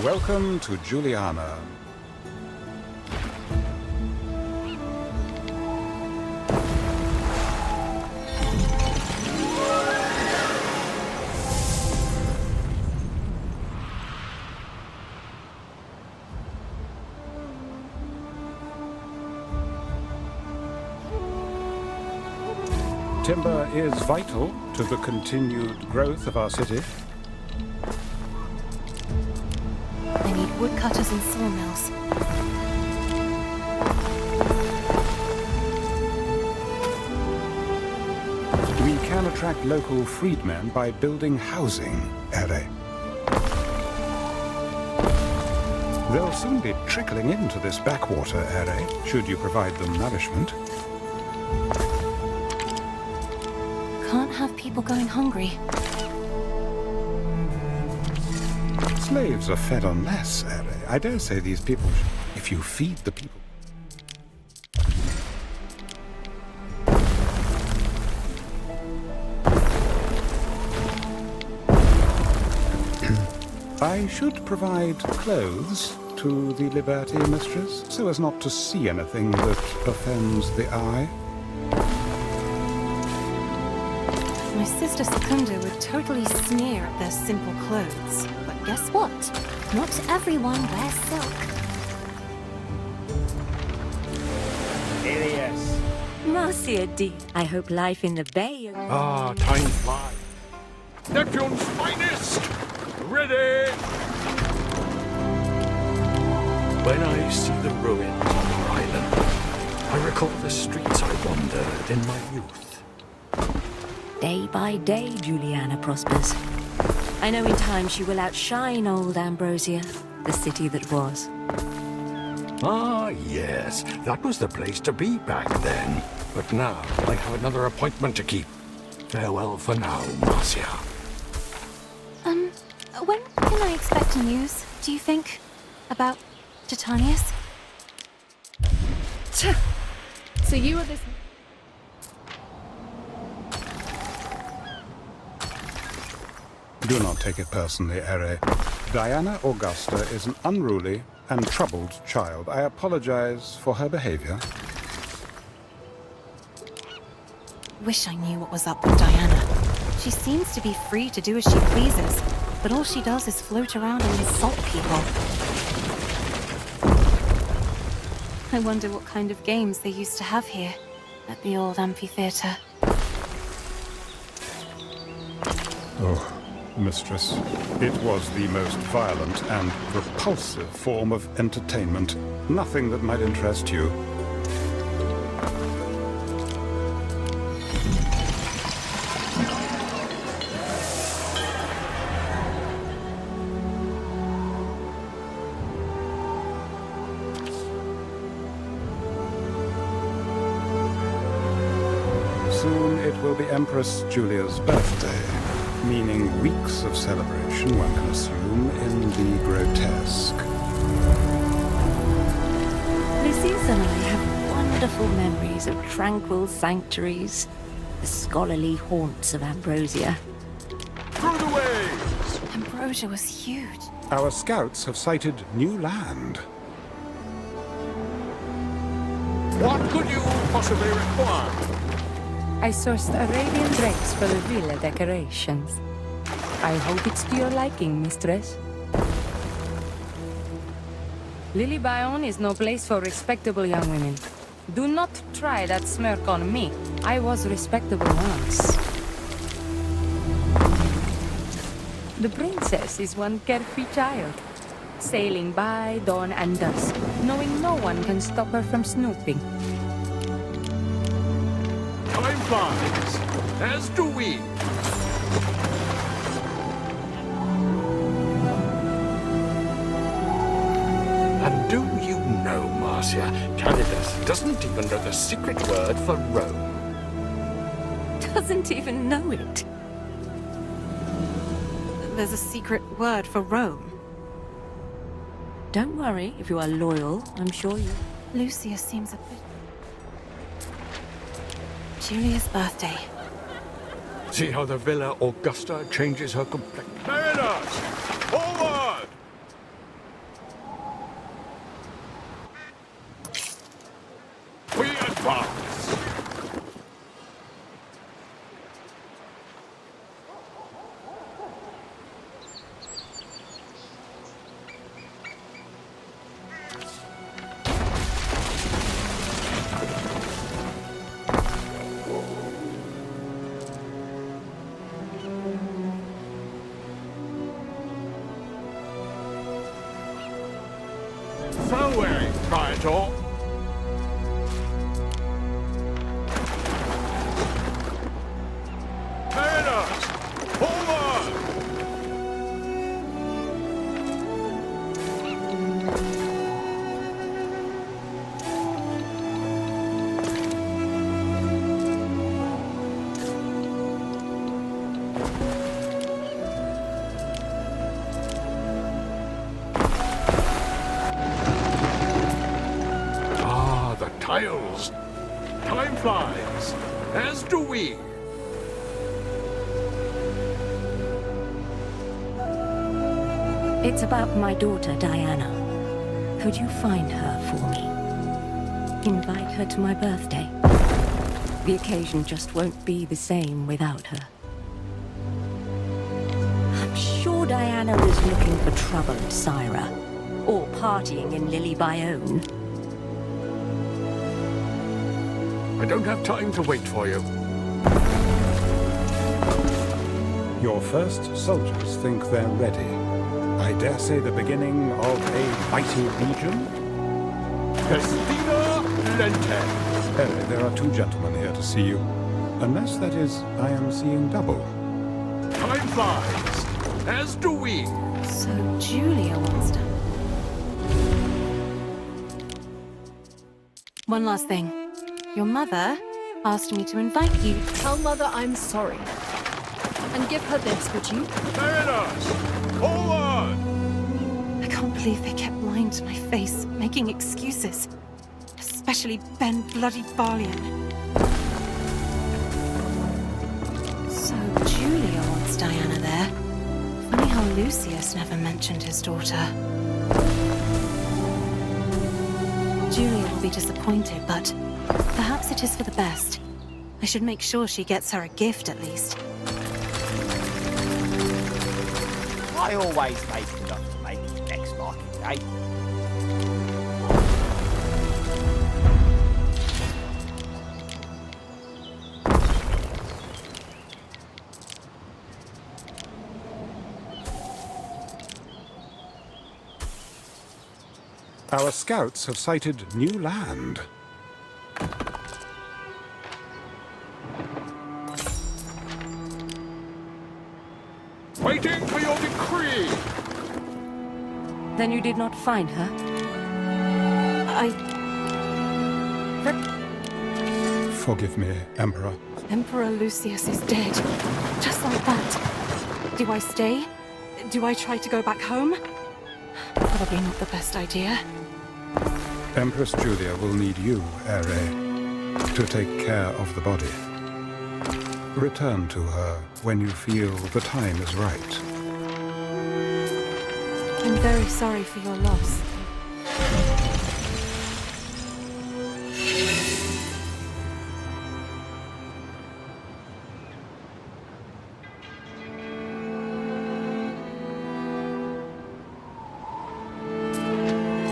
Welcome to Juliana. Timber is vital to the continued growth of our city. I need woodcutters and sawmills. We can attract local freedmen by building housing, RTA. They'll soon be trickling into this backwater, RTA, should you provide them nourishment. Can't have people going hungry. Slaves are fed on less, RTA. I dare say these people, if you feed the people. I should provide clothes to the Liberty Mistress, so as not to see anything that offends the eye. My sister Secunda would totally sneer at their simple clothes. But guess what? Not everyone wears silk. Alias. Marcia, dear. I hope life in the Bay... Ah, time flies. Neptune's finest! Ready! When I see the ruins on our island, I recall the streets I wandered in my youth. Day by day, Juliana prospers. I know in time she will outshine old Ambrosia, the city that was. Ah, yes, that was the place to be back then. But now I have another appointment to keep. Farewell for now, Marcia. When can I expect news, do you think? About Titanius? So you are this... Do not take it personally, RTA. Diana Augusta is an unruly and troubled child. I apologize for her behavior. Wish I knew what was up with Diana. She seems to be free to do as she pleases, but all she does is float around and insult people. I wonder what kind of games they used to have here at the old amphitheater. Oh, mistress, it was the most violent and repulsive form of entertainment. Nothing that might interest you. Soon it will be Empress Julia's birthday, meaning weeks of celebration, one can assume, in the grotesque. Lucius and I have wonderful memories of tranquil sanctuaries, the scholarly haunts of Ambrosia. Through the waves! Ambrosia was huge. Our scouts have sighted new land. What could you possibly require? I sourced Arabian drapes for the villa decorations. I hope it's to your liking, mistress. Lily Bayonne is no place for respectable young women. Do not try that smirk on me. I was respectable once. The princess is one carefree child, sailing by dawn and dusk, knowing no one can stop her from snooping. Time flies, as do we. And do you know, Marcia, Calidus doesn't even know the secret word for Rome. Doesn't even know it. There's a secret word for Rome. Don't worry, if you are loyal, I'm sure you... Lucius seems a bit... Julia's birthday. See how the Villa Augusta changes her complexion. Mariners, forward! Praetor. Mariners, forward! Tiles. Time flies, as do we. It's about my daughter, Diana. Could you find her for me? Invite her to my birthday. The occasion just won't be the same without her. I'm sure Diana is looking for trouble at Syra, or partying in Lily Bayonne. I don't have time to wait for you. Your first soldiers think they're ready. I dare say the beginning of a mighty legion? Festina Lente. There are two gentlemen here to see you. Unless, that is, I am seeing double. Time flies, as do we. So Julia wants to... One last thing. Your mother asked me to invite you. Tell Mother I'm sorry. And give her this, would you? Mariners, forward! I can't believe they kept lying to my face, making excuses. Especially Ben Bloody Barlian. So Julia wants Diana there. Funny how Lucius never mentioned his daughter. Julia will be disappointed, but perhaps it is for the best. I should make sure she gets her a gift, at least. I always make enough to make it next market day. Our scouts have sighted new land. Waiting for your decree. Then you did not find her? Forgive me, Emperor. Emperor Lucius is dead. Just like that. Do I stay? Do I try to go back home? Probably not the best idea. Empress Julia will need you, Ere, to take care of the body. Return to her when you feel the time is right. I'm very sorry for your loss.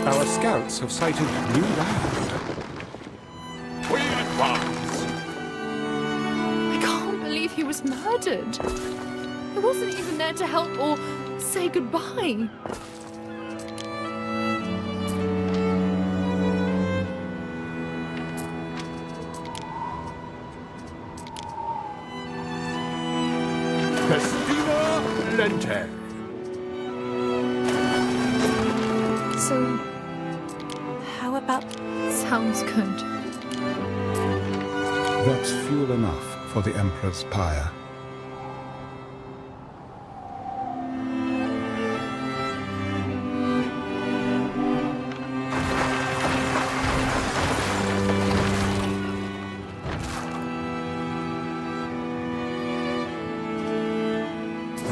Our scouts have sighted new land. We advance. I can't believe he was murdered. I wasn't even there to help or say goodbye. Festina Lente. So, How about... sounds good. That's fuel enough for the Emperor's pyre.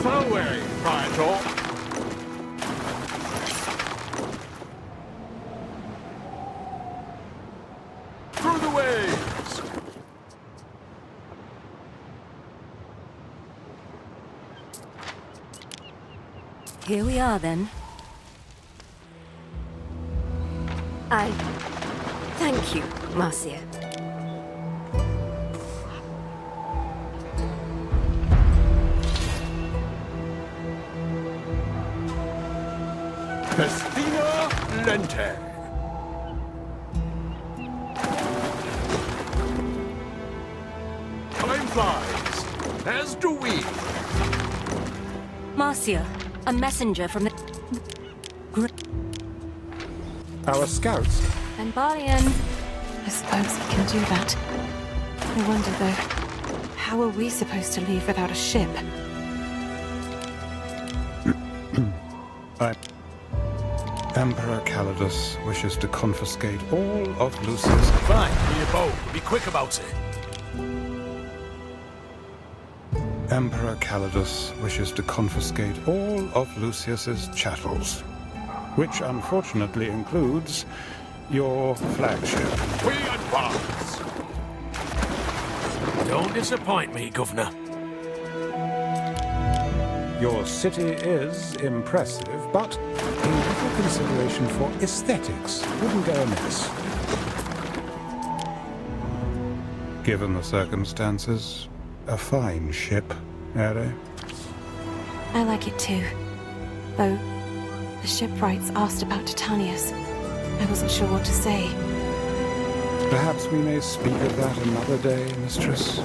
Forward, Praetor. Through the waves. Here we are, then. I thank you, Marcia. Festina Lente. flies, as do we. Marcia, a messenger from the... Our scouts. Embarian. I suppose we can do that. I wonder, though, how are we supposed to leave without a ship? Emperor Calidus wishes to confiscate all of Lucius. Fine, be your bow. Be quick about it. Emperor Calidus wishes to confiscate all of Lucius's chattels, which unfortunately includes your flagship. We advance. Don't disappoint me, Governor. Your city is impressive, but a little consideration for aesthetics wouldn't go amiss. Given the circumstances, a fine ship, Ere. I like it too. Though, the shipwrights asked about Titanius. I wasn't sure what to say. Perhaps we may speak of that another day, mistress.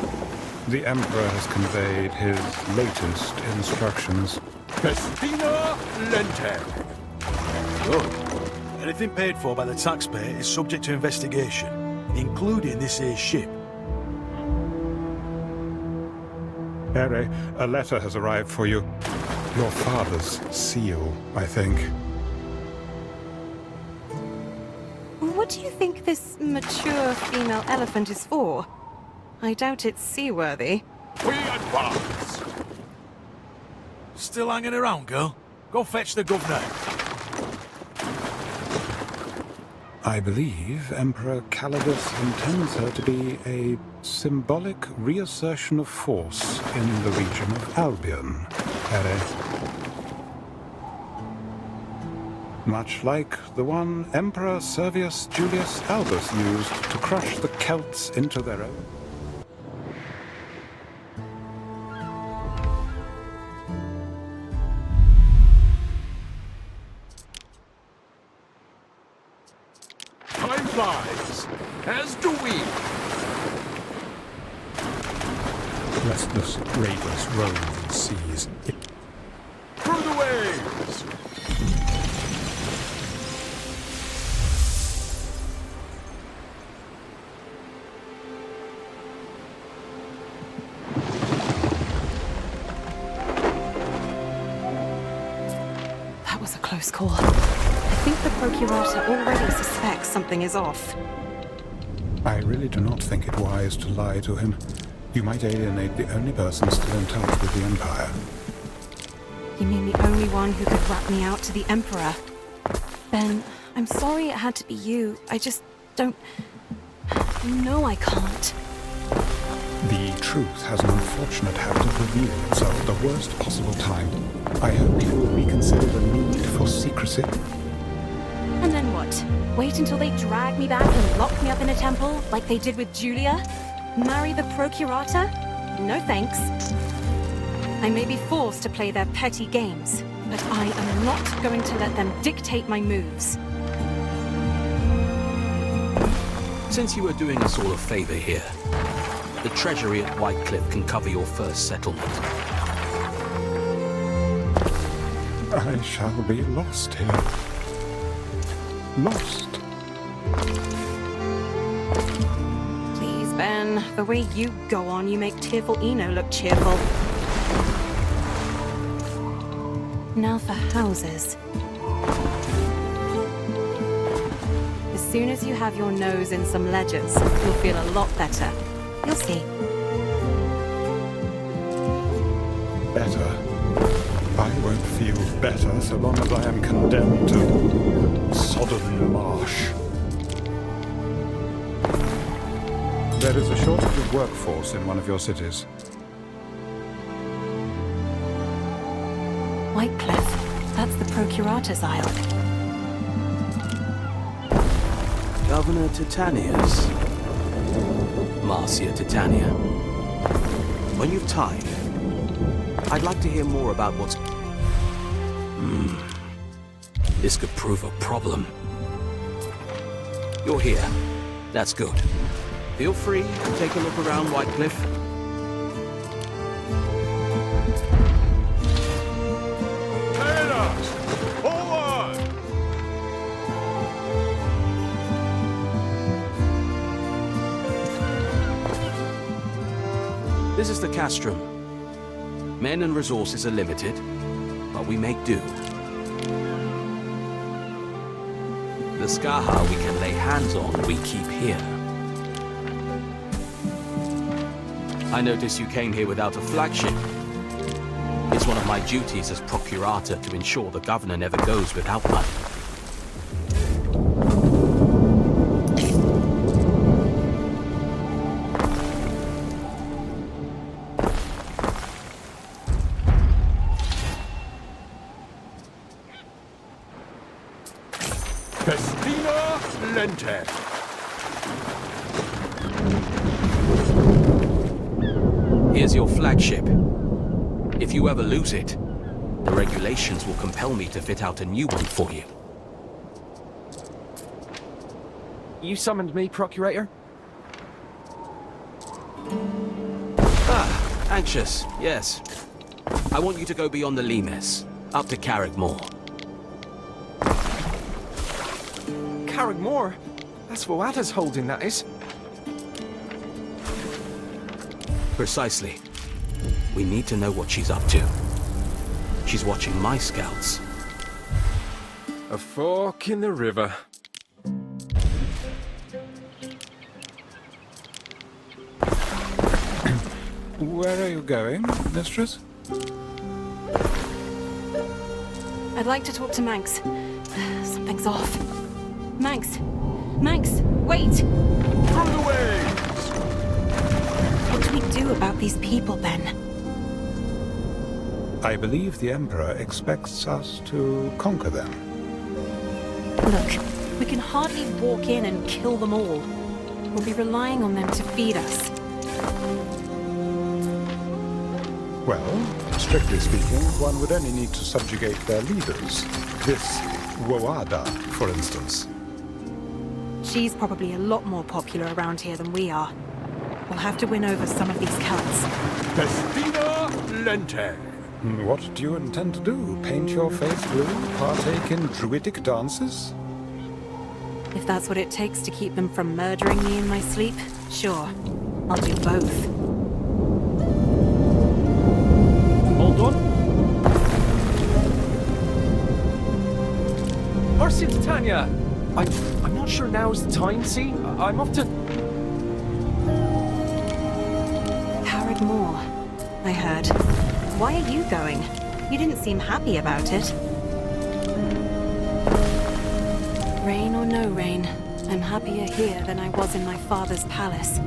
The Emperor has conveyed his latest instructions. Festina Lente. Good. Anything paid for by the taxpayer is subject to investigation, including this here ship. Ere, a letter has arrived for you. Your father's seal, I think. What do you think this mature female elephant is for? I doubt it's seaworthy. We advance. Still hanging around, girl? Go fetch the governor. I believe Emperor Calidus intends her to be a symbolic reassertion of force in the region of Albion, Ere. Much like the one Emperor Servius Julius Albus used to crush the Celts into their own. Time flies, as do we. Restless raiders roam the seas. Through the waves. That was a close call. I think the Procurator already suspects something is off. I really do not think it wise to lie to him. You might alienate the only person still in touch with the Empire. You mean the only one who could rat me out to the Emperor? Ben, I'm sorry it had to be you. I just don't... No, I can't. The truth has an unfortunate habit of revealing itself at the worst possible time. I hope you will reconsider the need for secrecy. And then what? Wait until they drag me back and lock me up in a temple, like they did with Julia? Marry the Procurator? No thanks. I may be forced to play their petty games, but I am not going to let them dictate my moves. Since you are doing us all a favor here, the treasury at Whitecliff can cover your first settlement. I shall be lost here. Lost. Please, Ben. The way you go on, you make tearful Eno look cheerful. Now for houses. As soon as you have your nose in some ledgers, you'll feel a lot better. You'll see. Better. I won't feel better so long as I am condemned to sodden marsh. There is a shortage of workforce in one of your cities. Whitecliff. That's the Procurator's Isle. Governor Titanius. Marcia Titania. When you've time, I'd like to hear more about what's... This could prove a problem. You're here. That's good. Feel free to take a look around Whitecliff. This is the castrum. Men and resources are limited, but we make do. The Skaha we can lay hands on, we keep here. I notice you came here without a flagship. It's one of my duties as Procurator to ensure the governor never goes without one. Lente. Here's your flagship. If you ever lose it, the regulations will compel me to fit out a new one for you. You summoned me, Procurator? Ah, anxious, yes. I want you to go beyond the Limes, up to Carrigmore. Carrigmore? That's Voada's holding, that is. Precisely. We need to know what she's up to. She's watching my scouts. A fork in the river. Where are you going, mistress? I'd like to talk to Manx. Something's off. Manx! Manx! Wait! Through the waves! What do we do about these people, then? I believe the Emperor expects us to conquer them. Look, we can hardly walk in and kill them all. We'll be relying on them to feed us. Well, strictly speaking, one would only need to subjugate their leaders. This Woada, for instance. She's probably a lot more popular around here than we are. We'll have to win over some of these Celts. Festina Lente. What do you intend to do? Paint your face blue? Partake in druidic dances? If that's what it takes to keep them from murdering me in my sleep, sure. I'll do both. Hold on. Marcia, Titania! I'm not sure now's the time, see? I'm off to... Carrigmore, I heard. Why are you going? You didn't seem happy about it. Rain or no rain, I'm happier here than I was in my father's palace.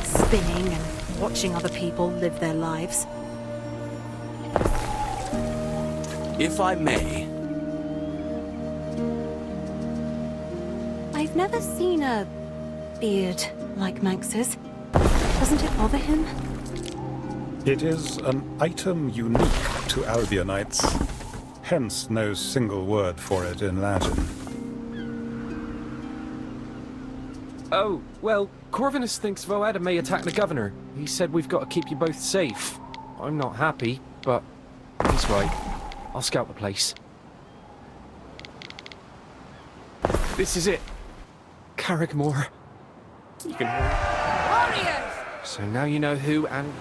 Spinning and watching other people live their lives. If I may, I've never seen a beard like Manx's. Doesn't it bother him? It is an item unique to Albionites. Hence no single word for it in Latin. Oh, well, Corvinus thinks Voada may attack the governor. He said we've got to keep you both safe. I'm not happy, but he's right. I'll scout the place. This is it. Carrigmore. You can hear it. Warriors! So now you know who and...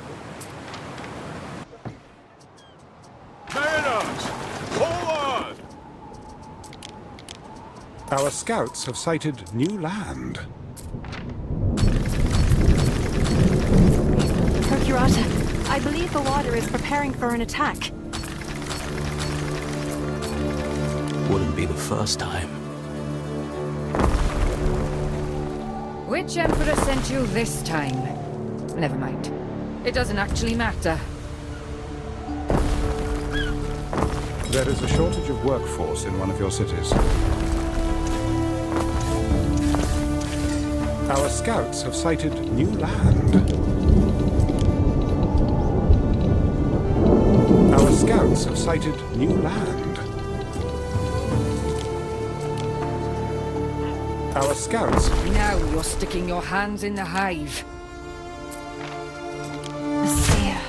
Mariners! Forward! Our scouts have sighted new land. Procurator, I believe Voada is preparing for an attack. wouldn't be the first time. Which Emperor sent you this time? Never mind. It doesn't actually matter. There is a shortage of workforce in one of your cities. Our scouts have sighted new land. Our scouts have sighted new land. Our scouts... Now you're sticking your hands in the hive. The seer.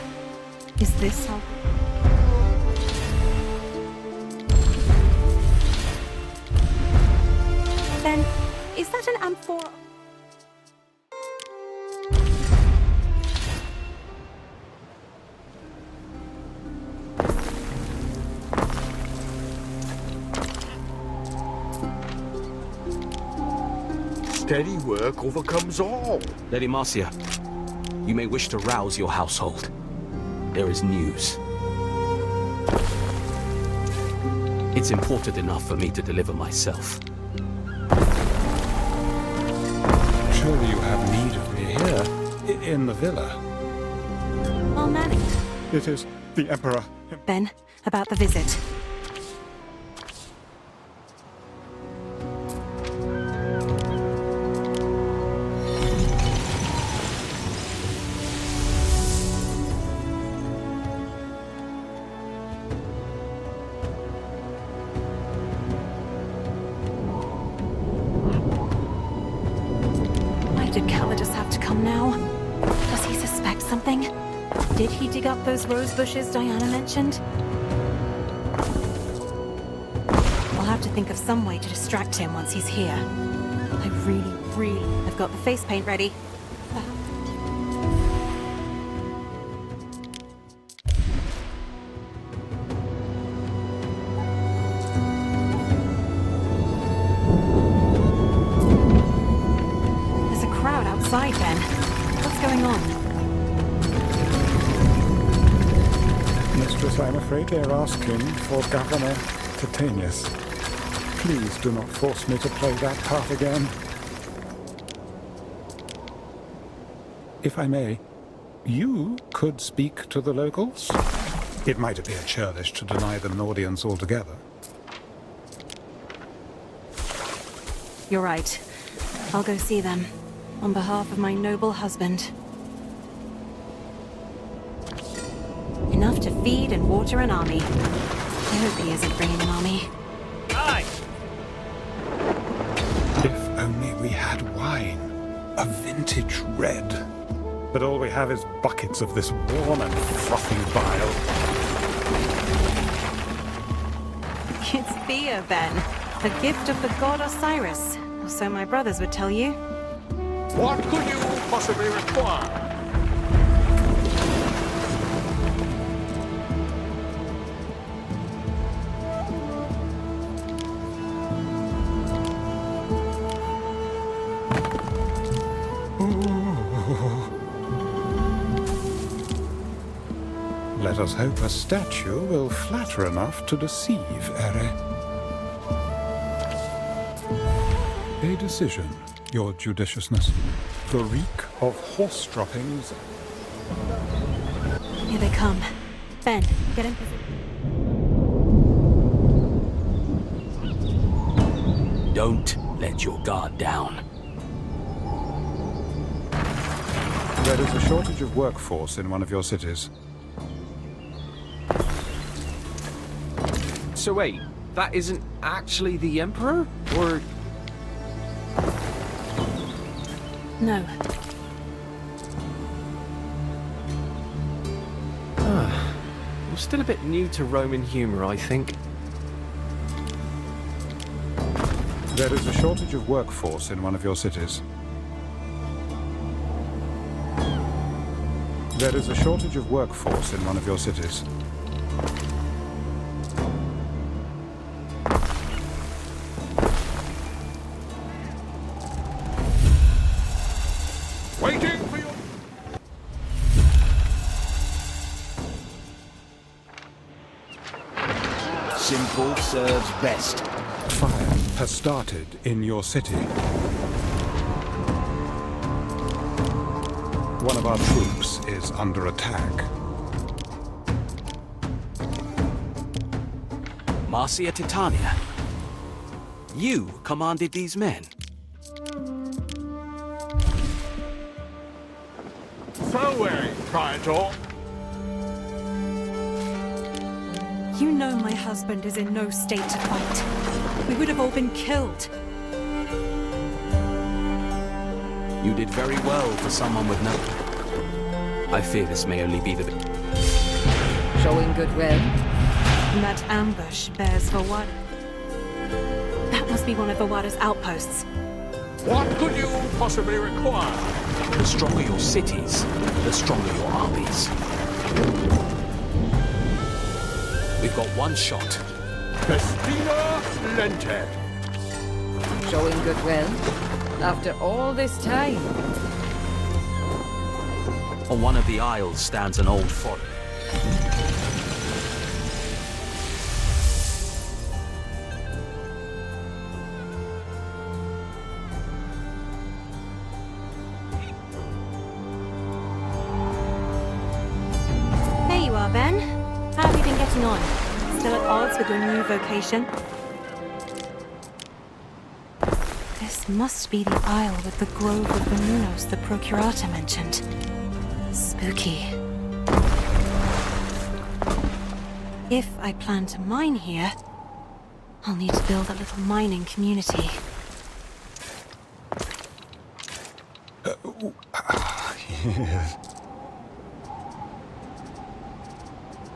Is this how... Then, is that an amphora? Steady work overcomes all. Lady Marcia, you may wish to rouse your household. There is news. It's important enough for me to deliver myself. Surely you have need of me here, in the villa. Well managed. It is the Emperor. Ben, about the visit. Why did Calidus have to come now? Does he suspect something? Did he dig up those rose bushes Diana mentioned? I'll have to think of some way to distract him once he's here. I really have got the face paint ready. There's a crowd outside, Ben. What's going on? Mistress, I'm afraid they're asking for Governor Titanius. Please do not force me to play that part again. If I may, you could speak to the locals. It might appear churlish to deny them an audience altogether. You're right. I'll go see them. On behalf of my noble husband. Enough to feed and water an army. I hope he isn't bringing an army. Aye! If only we had wine. A vintage red. But all we have is buckets of this warm and frothy bile. It's beer, Ben. A gift of the god Osiris. Or so my brothers would tell you. What could you possibly require? Let us hope a statue will flatter enough to deceive Ere. A decision, your judiciousness. The reek of horse droppings. Here they come. Ben, get in. Don't let your guard down. There is a shortage of workforce in one of your cities. So wait, that isn't actually the Emperor? Or... No. I'm still a bit new to Roman humor, I think. There is a shortage of workforce in one of your cities. There is a shortage of workforce in one of your cities. Waiting for you. Simple serves best. Fire has started in your city. One of our troops is under attack. Marcia Titania. You commanded these men. Farewell, Praetor. You know my husband is in no state to fight. We would have all been killed. You did very well for someone with no... I fear this may only be the... Showing goodwill. That ambush bears Vawada. That must be one of Vawada's outposts. What could you possibly require? The stronger your cities, the stronger your armies. We've got one shot. Festina Lente. Showing goodwill. After all this time. On one of the aisles stands an old forest. There you are, Ben. How have you been getting on? Still at odds with your new vocation? This must be the aisle with the grove of Venunos the Procurator mentioned. Spooky. If I plan to mine here, I'll need to build a little mining community. Yes.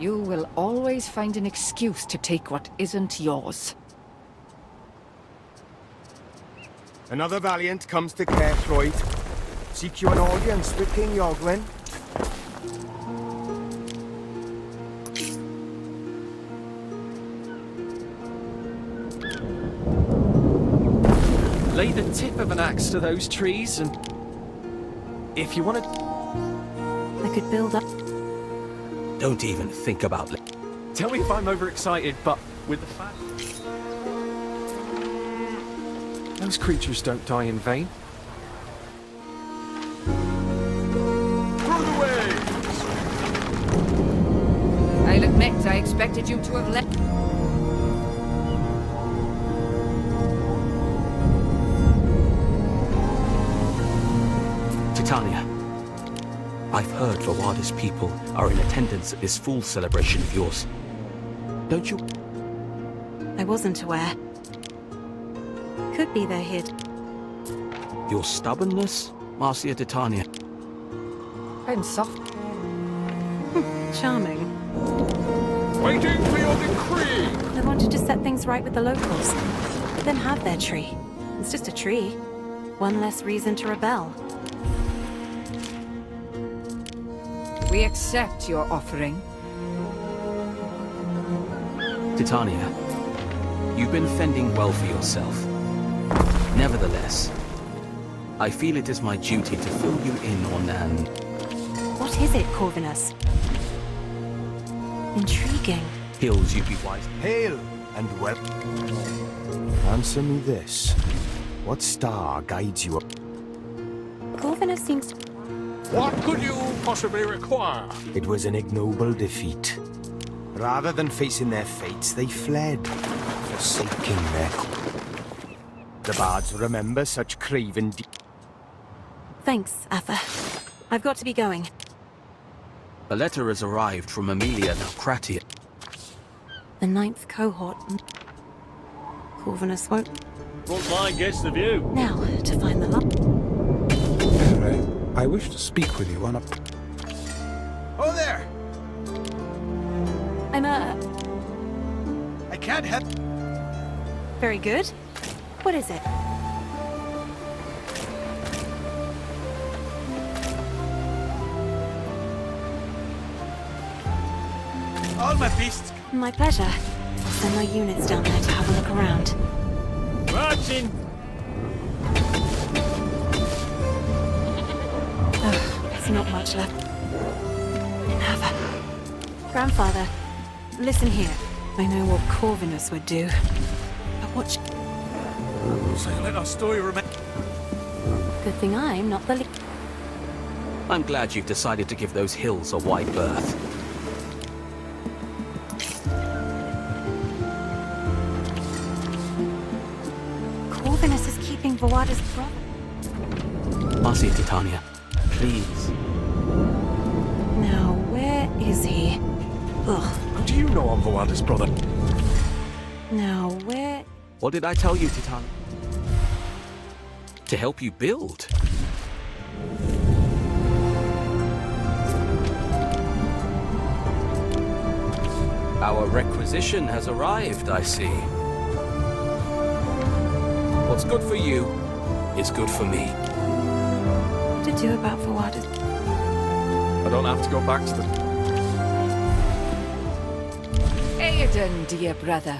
You will always find an excuse to take what isn't yours. Another valiant comes to Caer Floyd. Seek you an audience with King Iorgwyn. Lay the tip of an axe to those trees and... If you want to... I could build up... Don't even think about it. Tell me if I'm overexcited, but with the fact... Those creatures don't die in vain. Through the waves! I'll admit, I expected you to have left. Titania, I've heard Vawada's people are in attendance at this fool celebration of yours. Don't you? I wasn't aware. Could be they're hid. Your stubbornness, Marcia Titania. I'm soft. Charming. Waiting for your decree! I wanted to set things right with the locals. Let them have their tree. It's just a tree. One less reason to rebel. We accept your offering. Titania, you've been fending well for yourself. Nevertheless, I feel it is my duty to fill you in on an... What is it, Corvinus? Intriguing. Hills you'd be wise... Hail and welcome. Answer me this. What star guides you up? Corvinus seems to... What could you possibly require? It was an ignoble defeat. Rather than facing their fates, they fled, forsaking their... The bards remember such craven Thanks, Atha. I've got to be going. A letter has arrived from Amelia Naucratia. The 9th cohort. Corvinus won't... Won't mind guess of you. Now, to find the lock. Ray, I wish to speak with you on a... Oh there! I'm I can't help... very good. What is it? All my beasts... My pleasure. I'll send my units down there to have a look around. Marching. There's not much left. Never. Grandfather, listen here. I know what Corvinus would do. But watch... So you let our story remain... Good thing I'm not the lead. I'm glad you've decided to give those hills a wide berth. Corvinus is keeping Vawada's brother. Marcia Titania, please. Now, where is he? Ugh. How do you know I'm Vawada's brother? Now, where... What did I tell you, Titania? To help you build. Our requisition has arrived, I see. What's good for you is good for me. What to do about Vawada's... I don't have to go back to them. Aiden, dear brother.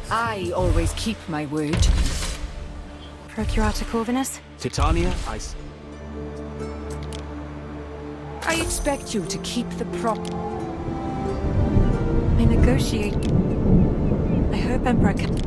I always keep my word. Procurator Corvinus? Titania, I expect you to keep the prop. I negotiate. I hope Emperor can...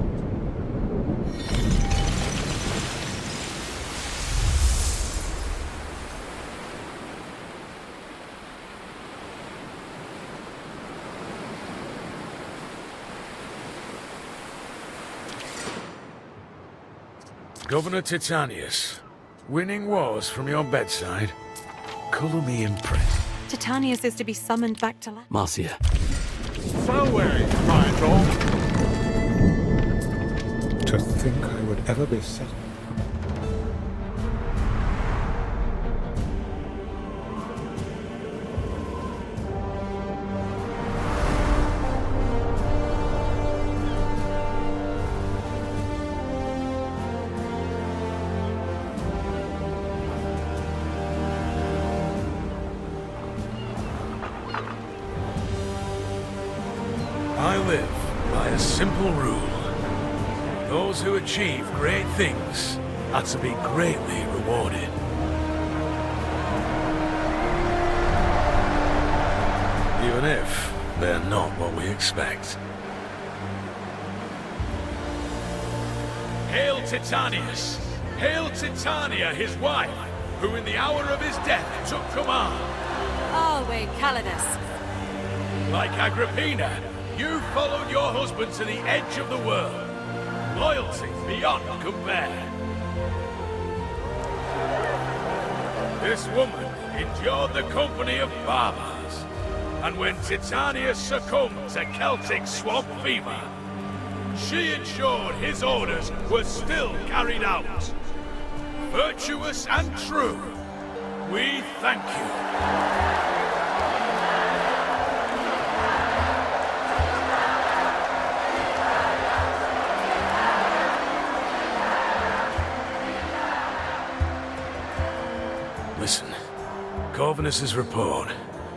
Governor Titanius, winning wars from your bedside. Colour me impressed. Titanius is to be summoned back to life. Marcia. So very fine, Lord. To think I would ever be set. I live by a simple rule. Those who achieve great things are to be greatly rewarded. Even if they're not what we expect. Hail Titanius! Hail Titania, his wife, who in the hour of his death took command. Always Calidus. Like Agrippina, you followed your husband to the edge of the world. Loyalty beyond compare. This woman endured the company of barbars. And when Titanius succumbed to Celtic swamp fever, she ensured his orders were still carried out. Virtuous and true, we thank you. Listen, Corvinus's report,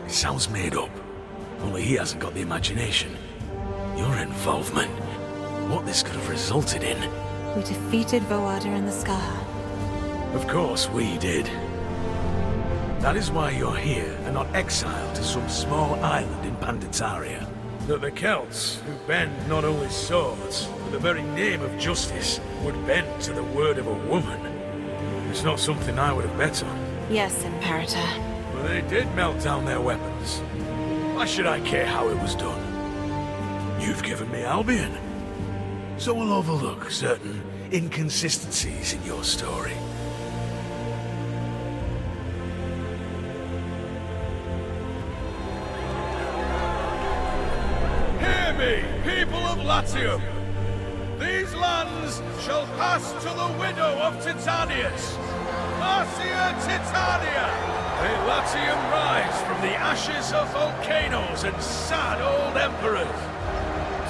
it sounds made up. Only he hasn't got the imagination. Your involvement, what this could have resulted in. We defeated Voada in the Scar. Of course we did. That is why you're here and not exiled to some small island in Panditaria. That the Celts, who bend not only swords, but the very name of justice, would bend to the word of a woman. It's not something I would have bet on. Yes, Imperator. But they did melt down their weapons. Why should I care how it was done? You've given me Albion. So we'll overlook certain inconsistencies in your story. Hear me, people of Latium! These lands shall pass to the widow of Titanius, Marcia Titania! May Latium rise from the ashes of volcanoes and sad old emperors,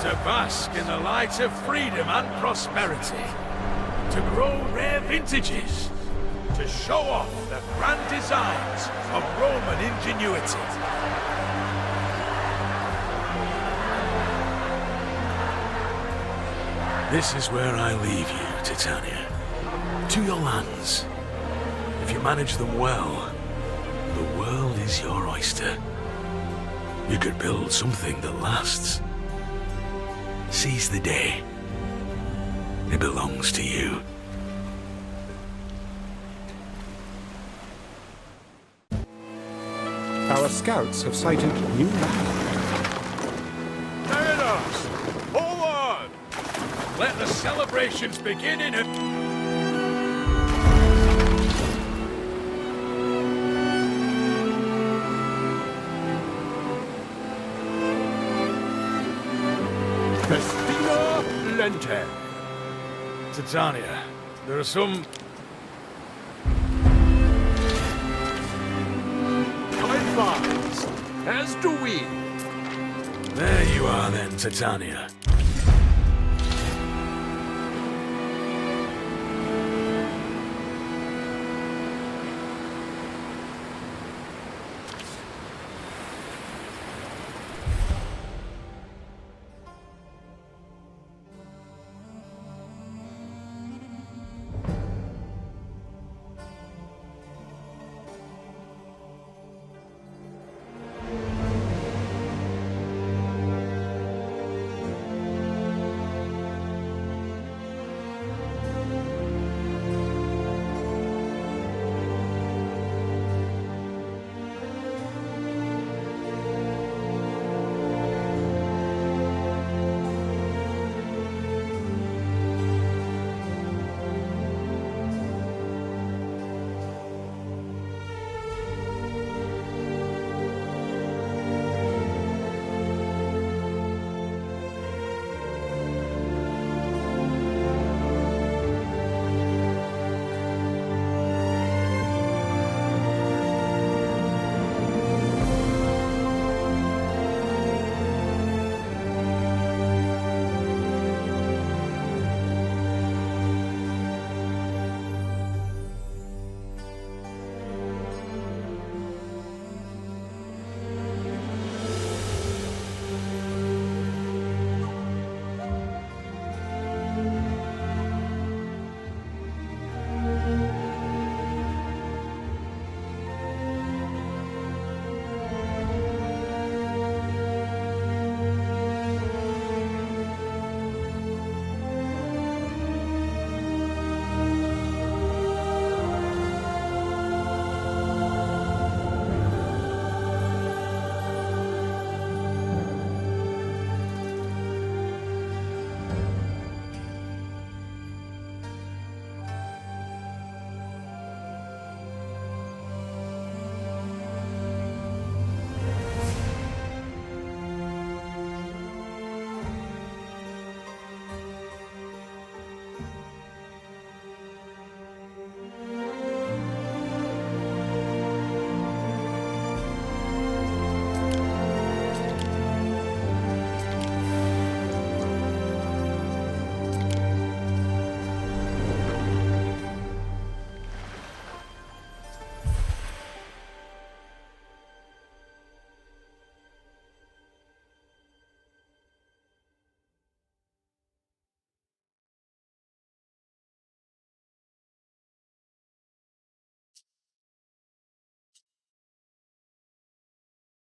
to bask in the light of freedom and prosperity, to grow rare vintages, to show off the grand designs of Roman ingenuity. This is where I leave you, Titania. To your lands. If you manage them well, the world is your oyster. You could build something that lasts. Seize the day. It belongs to you. Our scouts have sighted new land. Mariners! Hold on! Let the celebrations begin in a... Festina Lente. Titania, there are some... Advance, as do we. There you are then, Titania.